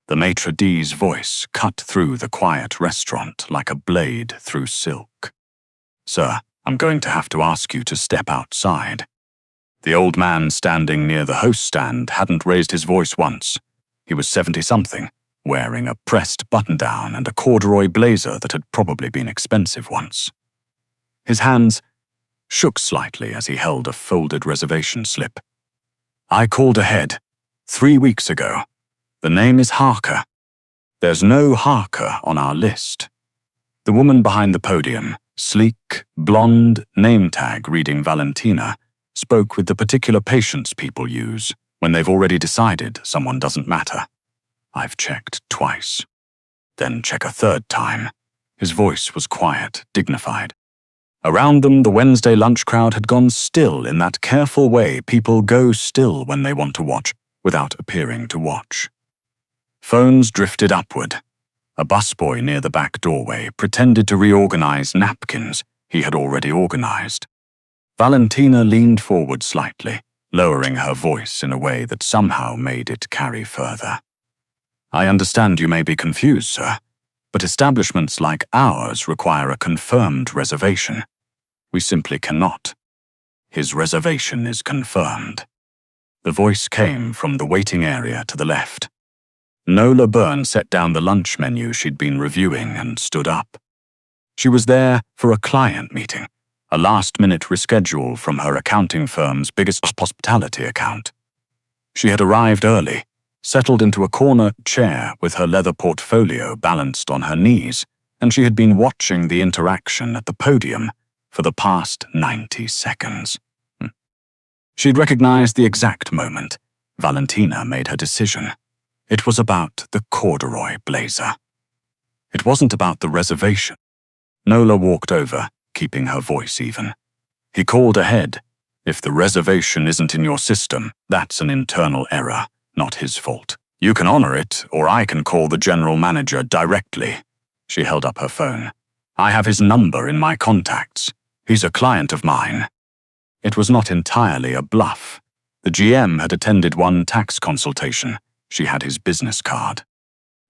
The maitre d's voice cut through the quiet restaurant like a blade through silk. "Sir, I'm going to have to ask you to step outside." The old man standing near the host stand hadn't raised his voice once. He was 70-something, wearing a pressed button-down and a corduroy blazer that had probably been expensive once. His hands shook slightly as he held a folded reservation slip. "I called ahead 3 weeks ago. The name is Harker. There's no Harker on our list." The woman behind the podium, sleek, blonde, name tag reading Valentina, spoke with the particular patience people use when they've already decided someone doesn't matter. "I've checked twice." "Then check a third time." His voice was quiet, dignified. Around them, the Wednesday lunch crowd had gone still in that careful way people go still when they want to watch, without appearing to watch. Phones drifted upward. A busboy near the back doorway pretended to reorganize napkins he had already organized. Valentina leaned forward slightly, lowering her voice in a way that somehow made it carry further. "I understand you may be confused, sir, but establishments like ours require a confirmed reservation. We simply cannot. His reservation is confirmed." The voice came from the waiting area to the left. Nola Byrne set down the lunch menu she'd been reviewing and stood up. She was there for a client meeting, a last-minute reschedule from her accounting firm's biggest hospitality account. She had arrived early, settled into a corner chair with her leather portfolio balanced on her knees, and she had been watching the interaction at the podium for the past 90 seconds. She'd recognized the exact moment Valentina made her decision. It was about the corduroy blazer. It wasn't about the reservation. Nola walked over, keeping her voice even. He called ahead. "If the reservation isn't in your system, that's an internal error, not his fault. You can honor it, or I can call the general manager directly." She held up her phone. "I have his number in my contacts. He's a client of mine." It was not entirely a bluff. The GM had attended one tax consultation. She had his business card.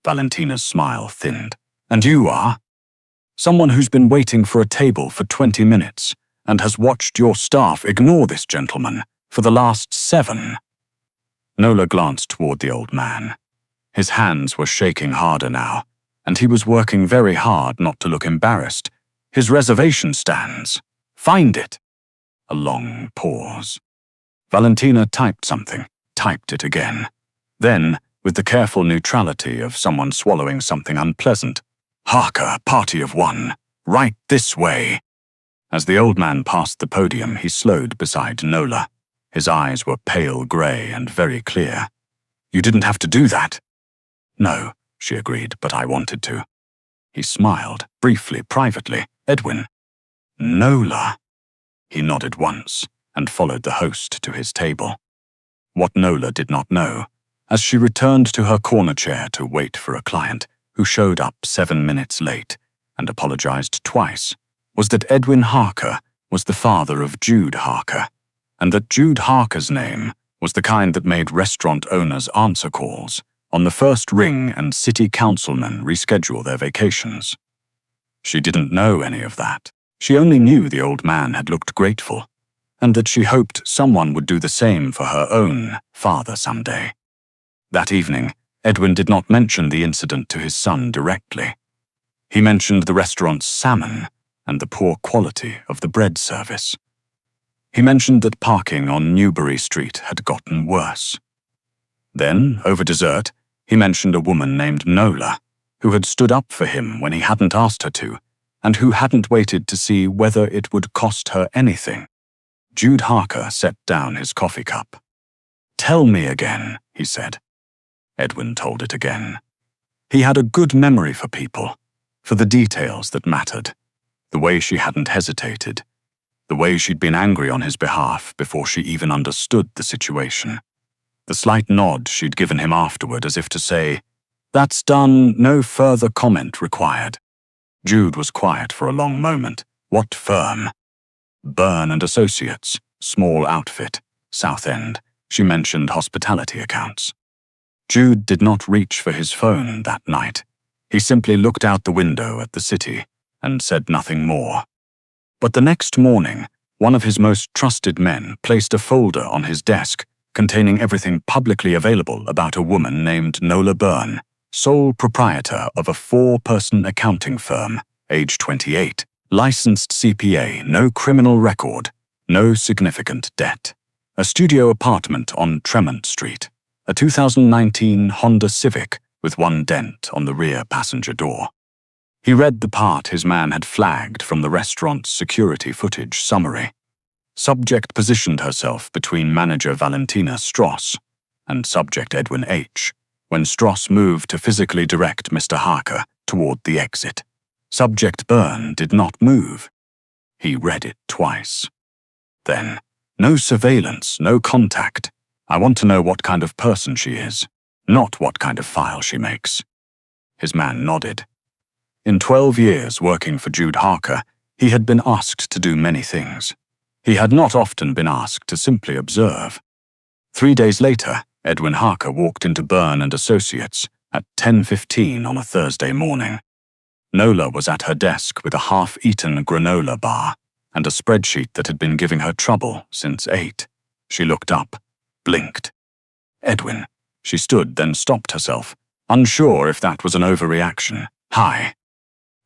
Valentina's smile thinned. "And you are?" "Someone who's been waiting for a table for 20 minutes and has watched your staff ignore this gentleman for the last 7. Nola glanced toward the old man. His hands were shaking harder now, and he was working very hard not to look embarrassed. "His reservation stands. Find it." A long pause. Valentina typed something, typed it again. Then, with the careful neutrality of someone swallowing something unpleasant, "Harker, party of one. Right this way." As the old man passed the podium, he slowed beside Nola. His eyes were pale gray and very clear. "You didn't have to do that." "No," she agreed, "but I wanted to." He smiled, briefly, privately. "Edwin." "Nola." He nodded once and followed the host to his table. What Nola did not know, as she returned to her corner chair to wait for a client who showed up 7 minutes late and apologized twice, was that Edwin Harker was the father of Jude Harker, and that Jude Harker's name was the kind that made restaurant owners answer calls on the first ring and city councilmen reschedule their vacations. She didn't know any of that. She only knew the old man had looked grateful, and that she hoped someone would do the same for her own father someday. That evening, Edwin did not mention the incident to his son directly. He mentioned the restaurant's salmon and the poor quality of the bread service. He mentioned that parking on Newbury Street had gotten worse. Then, over dessert, he mentioned a woman named Nola, who had stood up for him when he hadn't asked her to, and who hadn't waited to see whether it would cost her anything. Jude Harker set down his coffee cup. "Tell me again," he said. Edwin told it again. He had a good memory for people, for the details that mattered, the way she hadn't hesitated, the way she'd been angry on his behalf before she even understood the situation, the slight nod she'd given him afterward as if to say, "That's done, no further comment required." Jude was quiet for a long moment. What firm? Byrne and Associates, small outfit, South End. She mentioned hospitality accounts. Jude did not reach for his phone that night. He simply looked out the window at the city and said nothing more. But the next morning, one of his most trusted men placed a folder on his desk containing everything publicly available about a woman named Nola Byrne, sole proprietor of a 4-person accounting firm, age 28, licensed CPA, no criminal record, no significant debt, a studio apartment on Tremont Street, a 2019 Honda Civic with 1 dent on the rear passenger door. He read the part his man had flagged from the restaurant's security footage summary. Subject positioned herself between manager Valentina Strauss and subject Edwin H. when Strauss moved to physically direct Mr. Harker toward the exit. Subject Byrne did not move. He read it twice. Then, no surveillance, no contact. I want to know what kind of person she is, not what kind of file she makes. His man nodded. In 12 years working for Jude Harker, he had been asked to do many things. He had not often been asked to simply observe. 3 days later, Edwin Harker walked into Byrne and Associates at 10:15 on a Thursday morning. Nola was at her desk with a half-eaten granola bar and a spreadsheet that had been giving her trouble since 8. She looked up, blinked. Edwin. She stood, then stopped herself, unsure if that was an overreaction. Hi.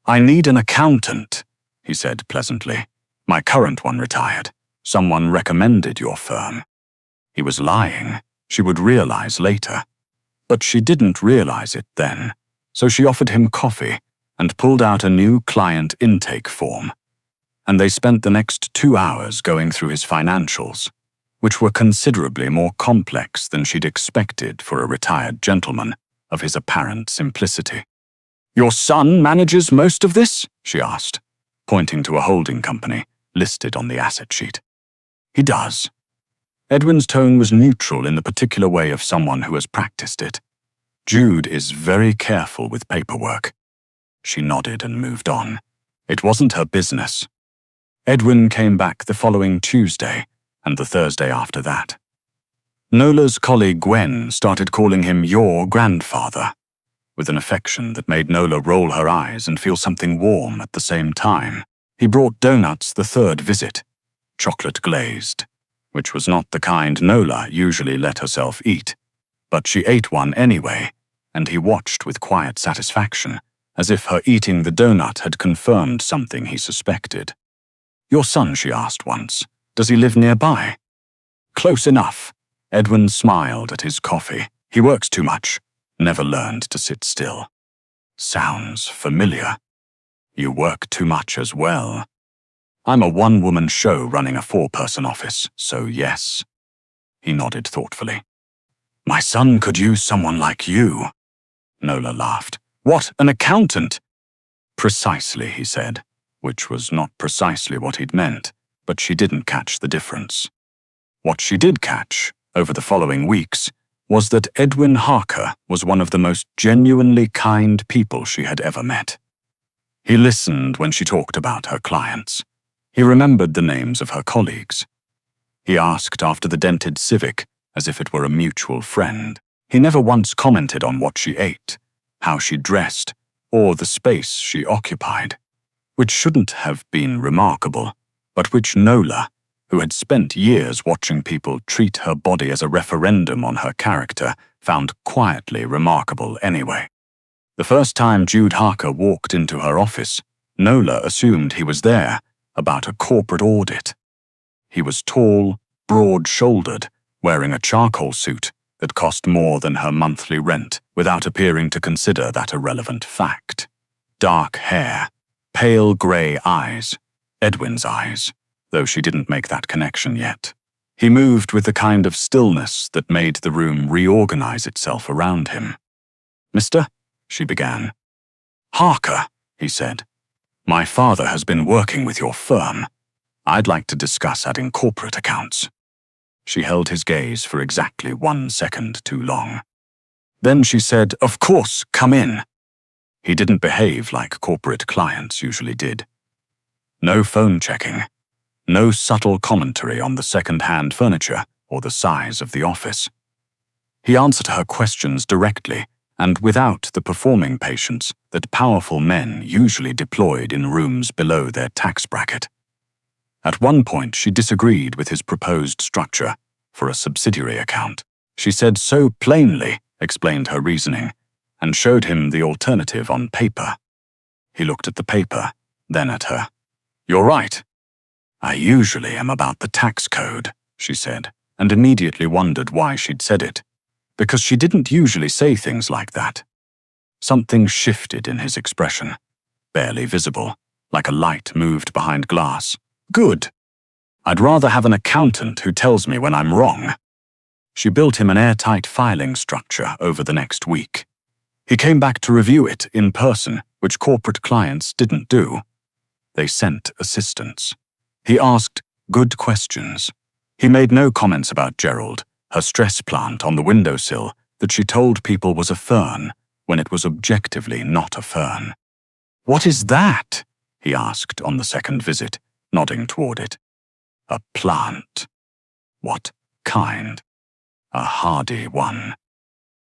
I need an accountant, he said pleasantly. My current one retired. Someone recommended your firm. He was lying. She would realize later. But she didn't realize it then, so she offered him coffee and pulled out a new client intake form. And they spent the next 2 hours going through his financials, which were considerably more complex than she'd expected for a retired gentleman of his apparent simplicity. Your son manages most of this? She asked, pointing to a holding company listed on the asset sheet. He does. Edwin's tone was neutral in the particular way of someone who has practiced it. Jude is very careful with paperwork. She nodded and moved on. It wasn't her business. Edwin came back the following Tuesday and the Thursday after that. Nola's colleague Gwen started calling him your grandfather, with an affection that made Nola roll her eyes and feel something warm at the same time. He brought donuts the 3rd visit, chocolate glazed, which was not the kind Nola usually let herself eat, but she ate one anyway, and he watched with quiet satisfaction, as if her eating the donut had confirmed something he suspected. Your son, she asked once, does he live nearby? Close enough. Edwin smiled at his coffee. He works too much, never learned to sit still. Sounds familiar. You work too much as well. I'm a 1-woman show running a 4-person office, so yes. He nodded thoughtfully. My son could use someone like you. Nola laughed. What, an accountant? Precisely, he said, which was not precisely what he'd meant, but she didn't catch the difference. What she did catch, over the following weeks, was that Edwin Harker was one of the most genuinely kind people she had ever met. He listened when she talked about her clients. He remembered the names of her colleagues. He asked after the dented Civic as if it were a mutual friend. He never once commented on what she ate, how she dressed, or the space she occupied, which shouldn't have been remarkable, but which Nola, who had spent years watching people treat her body as a referendum on her character, found quietly remarkable anyway. The first time Jude Harker walked into her office, Nola assumed he was there about a corporate audit. He was tall, broad-shouldered, wearing a charcoal suit that cost more than her monthly rent without appearing to consider that a relevant fact. Dark hair, pale grey eyes, Edwin's eyes, though she didn't make that connection yet. He moved with the kind of stillness that made the room reorganize itself around him. Mister? She began. Harker, he said. My father has been working with your firm. I'd like to discuss adding corporate accounts. She held his gaze for exactly 1 second too long. Then she said, Of course, come in. He didn't behave like corporate clients usually did. No phone checking. No subtle commentary on the second-hand furniture or the size of the office. He answered her questions directly and without the performing patience that powerful men usually deployed in rooms below their tax bracket. At one point, she disagreed with his proposed structure for a subsidiary account. She said so plainly, explained her reasoning, and showed him the alternative on paper. He looked at the paper, then at her. "You're right. I usually am about the tax code," she said, and immediately wondered why she'd said it, because she didn't usually say things like that. Something shifted in his expression, barely visible, like a light moved behind glass. "Good. I'd rather have an accountant who tells me when I'm wrong." She built him an airtight filing structure over the next week. He came back to review it in person, which corporate clients didn't do. They sent assistants. He asked good questions. He made no comments about Gerald, her stress plant on the windowsill that she told people was a fern when it was objectively not a fern. "What is that?" he asked on the second visit, nodding toward it. "A plant." "What kind?" "A hardy one."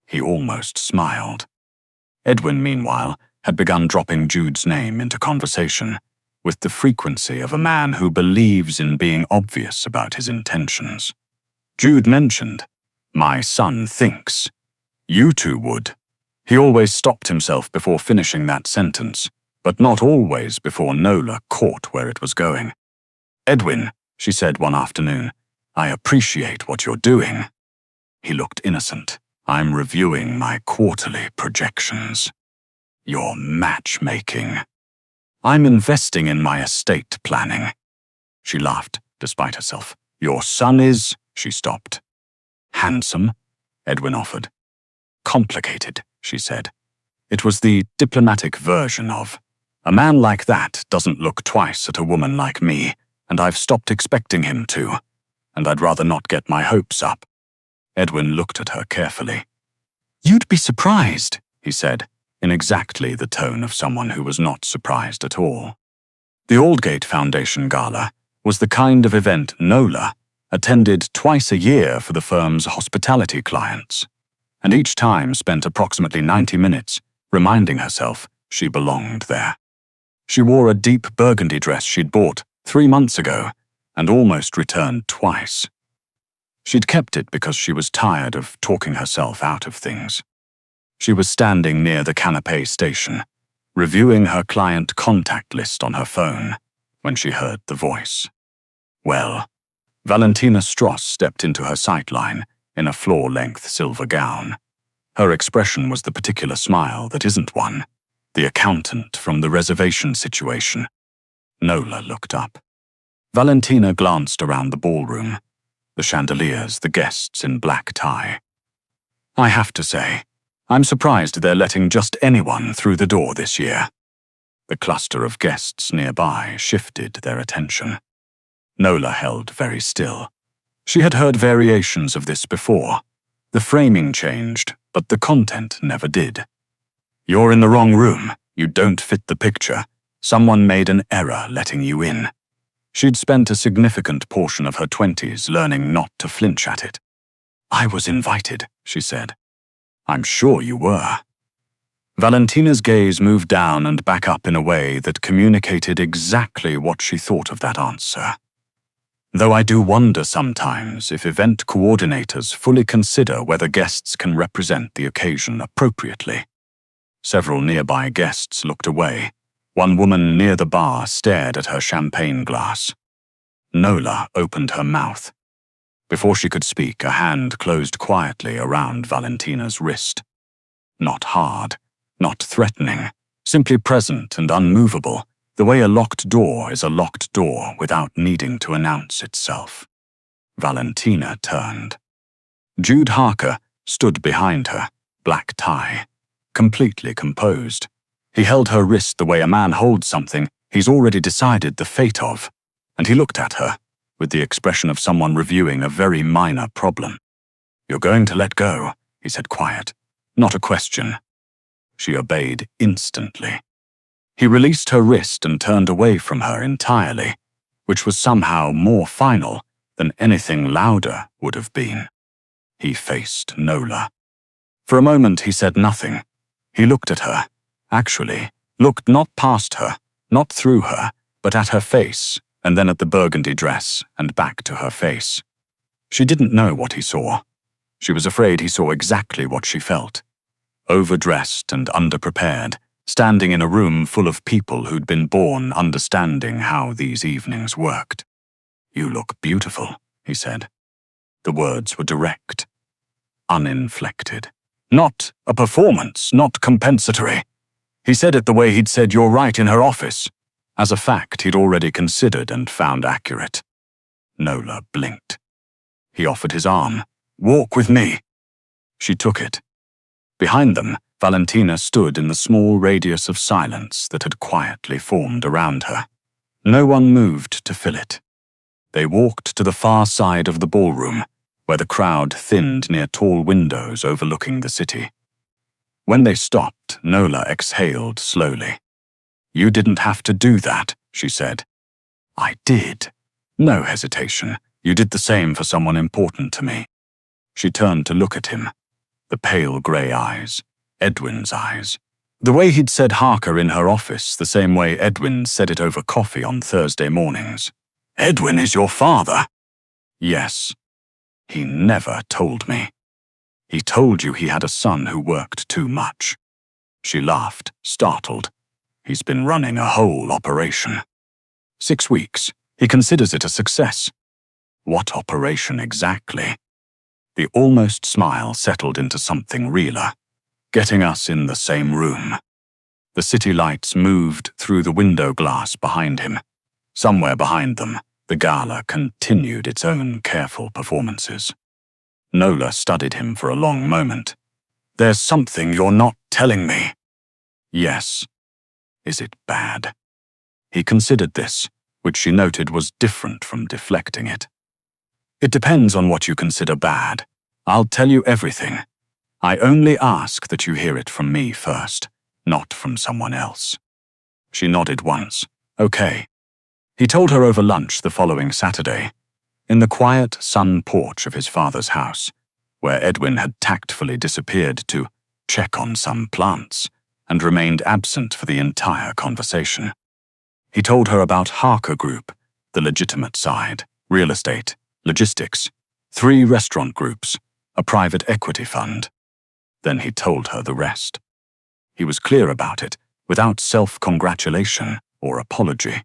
He almost smiled. Edwin, meanwhile, had begun dropping Jude's name into conversation, with the frequency of a man who believes in being obvious about his intentions. Jude mentioned, "My son thinks. You two would." He always stopped himself before finishing that sentence, but not always before Nola caught where it was going. "Edwin," she said one afternoon, "I appreciate what you're doing." He looked innocent. "I'm reviewing my quarterly projections." "You're matchmaking." "I'm investing in my estate planning." She laughed, despite herself. "Your son is—" She stopped. "Handsome," Edwin offered. "Complicated," she said. It was the diplomatic version of, "A man like that doesn't look twice at a woman like me, and I've stopped expecting him to, and I'd rather not get my hopes up." Edwin looked at her carefully. "You'd be surprised," he said, in exactly the tone of someone who was not surprised at all. The Aldgate Foundation Gala was the kind of event Nola attended twice a year for the firm's hospitality clients, and each time spent approximately 90 minutes reminding herself she belonged there. She wore a deep burgundy dress she'd bought 3 months ago and almost returned twice. She'd kept it because she was tired of talking herself out of things. She was standing near the canapé station, reviewing her client contact list on her phone, when she heard the voice. Well, Valentina Stross stepped into her sightline in a floor-length silver gown. Her expression was the particular smile that isn't one, the accountant from the reservation situation. Nola looked up. Valentina glanced around the ballroom, the chandeliers, the guests in black tie. "I have to say, I'm surprised they're letting just anyone through the door this year." The cluster of guests nearby shifted their attention. Nola held very still. She had heard variations of this before. The framing changed, but the content never did. "You're in the wrong room. You don't fit the picture. Someone made an error letting you in." She'd spent a significant portion of her 20s learning not to flinch at it. "I was invited," she said. "I'm sure you were." Valentina's gaze moved down and back up in a way that communicated exactly what she thought of that answer. "Though I do wonder sometimes if event coordinators fully consider whether guests can represent the occasion appropriately." Several nearby guests looked away. One woman near the bar stared at her champagne glass. Nola opened her mouth. Before she could speak, a hand closed quietly around Valentina's wrist. Not hard, not threatening, simply present and unmovable, the way a locked door is a locked door without needing to announce itself. Valentina turned. Jude Harker stood behind her, black tie, completely composed. He held her wrist the way a man holds something he's already decided the fate of, and he looked at her with the expression of someone reviewing a very minor problem. "You're going to let go," he said quiet. "Not a question." She obeyed instantly. He released her wrist and turned away from her entirely, which was somehow more final than anything louder would have been. He faced Nola. For a moment he said nothing. He looked at her. Actually, looked not past her, not through her, but at her face, and then at the burgundy dress, and back to her face. She didn't know what he saw. She was afraid he saw exactly what she felt. Overdressed and underprepared, standing in a room full of people who'd been born understanding how these evenings worked. "You look beautiful," he said. The words were direct, uninflected. Not a performance, not compensatory. He said it the way he'd said "you're right" in her office, as a fact he'd already considered and found accurate. Nola blinked. He offered his arm. "Walk with me." She took it. Behind them, Valentina stood in the small radius of silence that had quietly formed around her. No one moved to fill it. They walked to the far side of the ballroom, where the crowd thinned near tall windows overlooking the city. When they stopped, Nola exhaled slowly. "You didn't have to do that," she said. "I did." No hesitation. "You did the same for someone important to me." She turned to look at him. The pale grey eyes. Edwin's eyes. The way he'd said Harker in her office, the same way Edwin said it over coffee on Thursday mornings. "Edwin is your father?" "Yes." "He never told me." "He told you he had a son who worked too much." She laughed, startled. "He's been running a whole operation." 6 weeks. He considers it a success. What operation exactly? The almost smile settled into something realer. Getting us in the same room. The city lights moved through the window glass behind him. Somewhere behind them, the gala continued its own careful performances. Nola studied him for a long moment. "There's something you're not telling me." "Yes." "Is it bad?" He considered this, which she noted was different from deflecting it. "It depends on what you consider bad. I'll tell you everything. I only ask that you hear it from me first, not from someone else." She nodded once. "Okay." He told her over lunch the following Saturday, in the quiet sun porch of his father's house, where Edwin had tactfully disappeared to check on some plants and remained absent for the entire conversation. He told her about Harker Group, the legitimate side, real estate, logistics, 3 restaurant groups, a private equity fund. Then he told her the rest. He was clear about it, without self-congratulation or apology.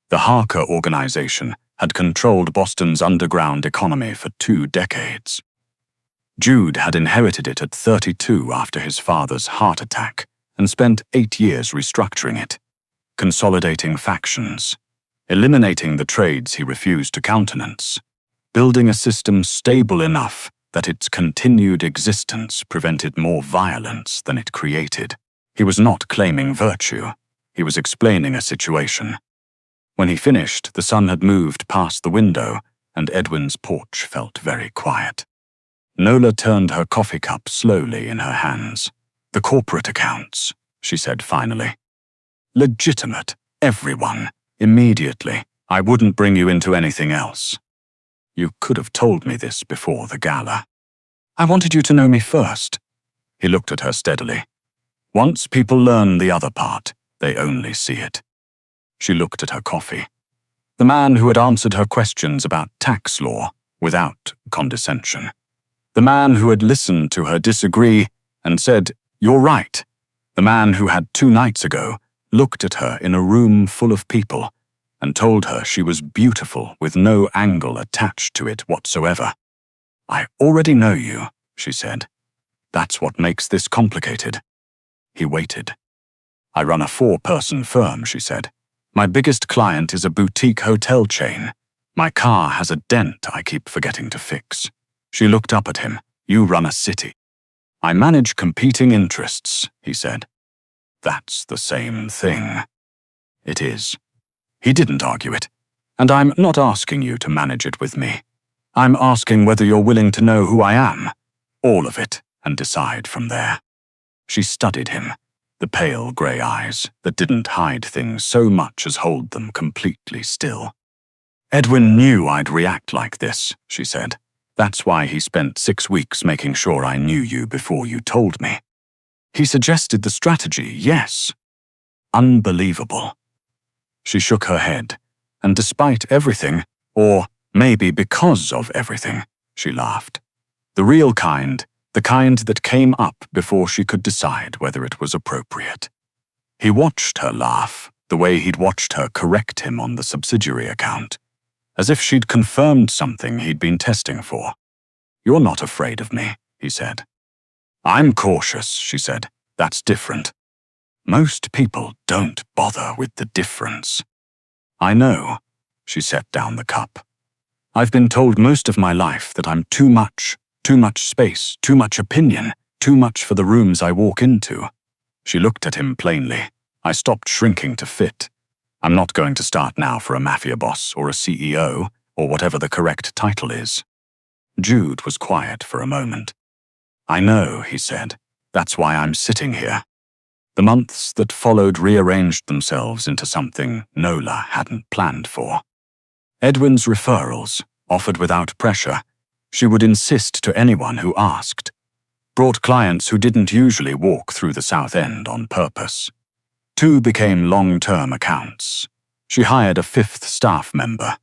The Harker organization had controlled Boston's underground economy for 2 decades. Jude had inherited it at 32 after his father's heart attack and spent 8 years restructuring it, consolidating factions, eliminating the trades he refused to countenance, building a system stable enough that its continued existence prevented more violence than it created. He was not claiming virtue. He was explaining a situation. When he finished, the sun had moved past the window, and Edwin's porch felt very quiet. Nola turned her coffee cup slowly in her hands. "The corporate accounts," she said finally. "Legitimate, everyone, immediately. I wouldn't bring you into anything else. You could have told me this before the gala." "I wanted you to know me first." He looked at her steadily. "Once people learn the other part, they only see it." She looked at her coffee. The man who had answered her questions about tax law without condescension. The man who had listened to her disagree and said, "You're right." The man who had 2 nights ago looked at her in a room full of people and told her she was beautiful with no angle attached to it whatsoever. "I already know you," she said. "That's what makes this complicated." He waited. "I run a 4-person firm," she said. "My biggest client is a boutique hotel chain. My car has a dent I keep forgetting to fix." She looked up at him. "You run a city." "I manage competing interests," he said. "That's the same thing." "It is." He didn't argue it. "And I'm not asking you to manage it with me. I'm asking whether you're willing to know who I am, all of it, and decide from there." She studied him. The pale grey eyes that didn't hide things so much as hold them completely still. "Edwin knew I'd react like this," she said. That's why he spent 6 weeks making sure I knew you before you told me. He suggested the strategy, yes. Unbelievable. She shook her head, and despite everything, or maybe because of everything, she laughed. The real kind, the kind that came up before she could decide whether it was appropriate. He watched her laugh, the way he'd watched her correct him on the subsidiary account, as if she'd confirmed something he'd been testing for. "You're not afraid of me," he said. "I'm cautious," she said. "That's different. Most people don't bother with the difference." "I know," she set down the cup. "I've been told most of my life that I'm too much space, too much opinion, too much for the rooms I walk into." She looked at him plainly. I stopped shrinking to fit. I'm not going to start now for a Mafia Boss or a CEO, or whatever the correct title is. Jude was quiet for a moment. "I know," he said. "That's why I'm sitting here." The months that followed rearranged themselves into something Nola hadn't planned for. Edwin's referrals, offered without pressure, she would insist to anyone who asked, brought clients who didn't usually walk through the South End on purpose. 2 became long-term accounts. She hired a 5th staff member.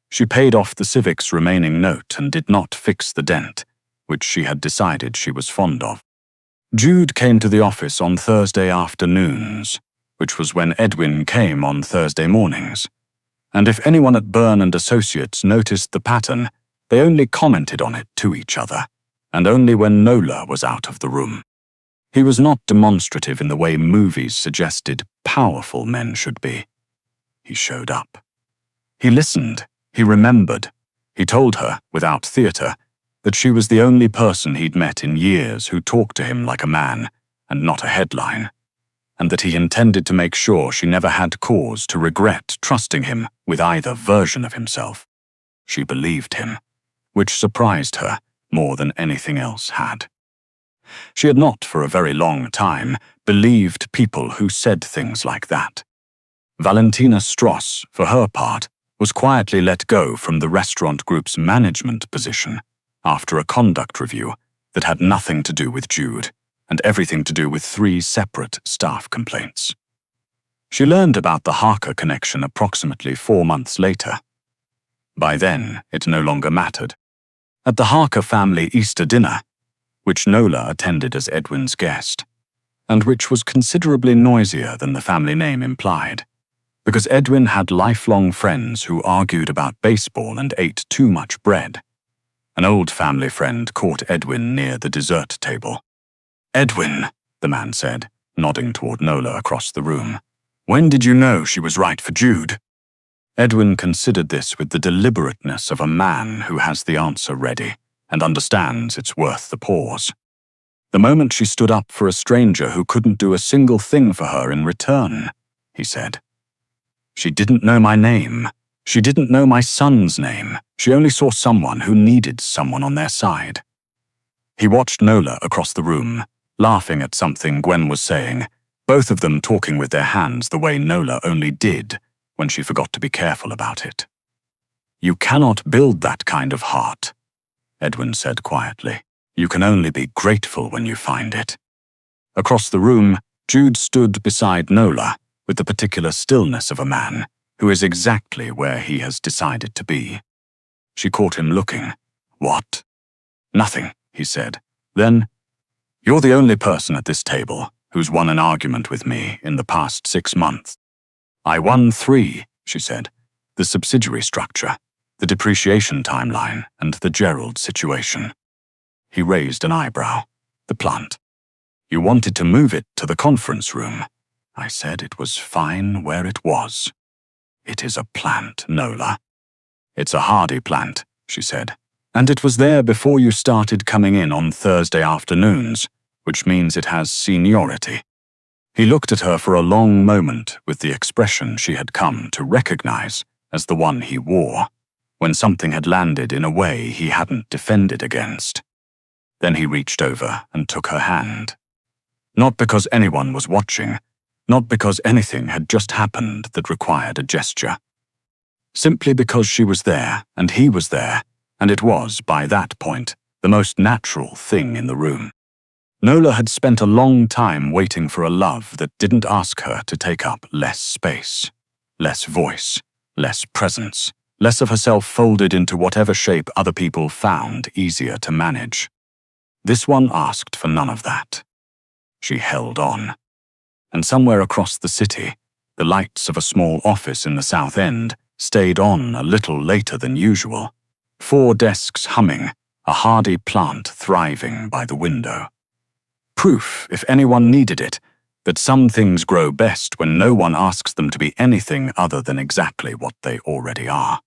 She paid off the Civic's remaining note and did not fix the dent, which she had decided she was fond of. Jude came to the office on Thursday afternoons, which was when Edwin came on Thursday mornings. And if anyone at Byrne and Associates noticed the pattern, they only commented on it to each other, and only when Nola was out of the room. He was not demonstrative in the way movies suggested powerful men should be. He showed up. He listened. He remembered. He told her, without theatre, that she was the only person he'd met in years who talked to him like a man, and not a headline, and that he intended to make sure she never had cause to regret trusting him with either version of himself. She believed him, which surprised her more than anything else had. She had not, for a very long time, believed people who said things like that. Valentina Stross, for her part, was quietly let go from the restaurant group's management position after a conduct review that had nothing to do with Jude and everything to do with 3 separate staff complaints. She learned about the Harker connection approximately 4 months later. By then, it no longer mattered. At the Harker family Easter dinner, which Nola attended as Edwin's guest, and which was considerably noisier than the family name implied, because Edwin had lifelong friends who argued about baseball and ate too much bread. An old family friend caught Edwin near the dessert table. "Edwin," the man said, nodding toward Nola across the room, "when did you know she was right for Jude?" Edwin considered this with the deliberateness of a man who has the answer ready and understands it's worth the pause. "The moment she stood up for a stranger who couldn't do a single thing for her in return," he said. "She didn't know my name. She didn't know my son's name. She only saw someone who needed someone on their side." He watched Nola across the room, laughing at something Gwen was saying, both of them talking with their hands the way Nola only did when she forgot to be careful about it. "You cannot build that kind of heart," Edwin said quietly. "You can only be grateful when you find it." Across the room, Jude stood beside Nola with the particular stillness of a man who is exactly where he has decided to be. She caught him looking. "What?" "Nothing," he said. Then, "You're the only person at this table who's won an argument with me in the past 6 months. I won 3, she said. The subsidiary structure, the depreciation timeline, and the Gerald situation." He raised an eyebrow. "The plant. You wanted to move it to the conference room. I said it was fine where it was." "It is a plant, Nola." "It's a hardy plant," she said. "And it was there before you started coming in on Thursday afternoons, which means it has seniority." He looked at her for a long moment with the expression she had come to recognize as the one he wore, when something had landed in a way he hadn't defended against. Then he reached over and took her hand. Not because anyone was watching, not because anything had just happened that required a gesture. Simply because she was there and he was there, and it was, by that point, the most natural thing in the room. Nola had spent a long time waiting for a love that didn't ask her to take up less space, less voice, less presence, less of herself folded into whatever shape other people found easier to manage. This one asked for none of that. She held on. And somewhere across the city, the lights of a small office in the South End stayed on a little later than usual. 4 desks humming, a hardy plant thriving by the window. Proof, if anyone needed it, that some things grow best when no one asks them to be anything other than exactly what they already are.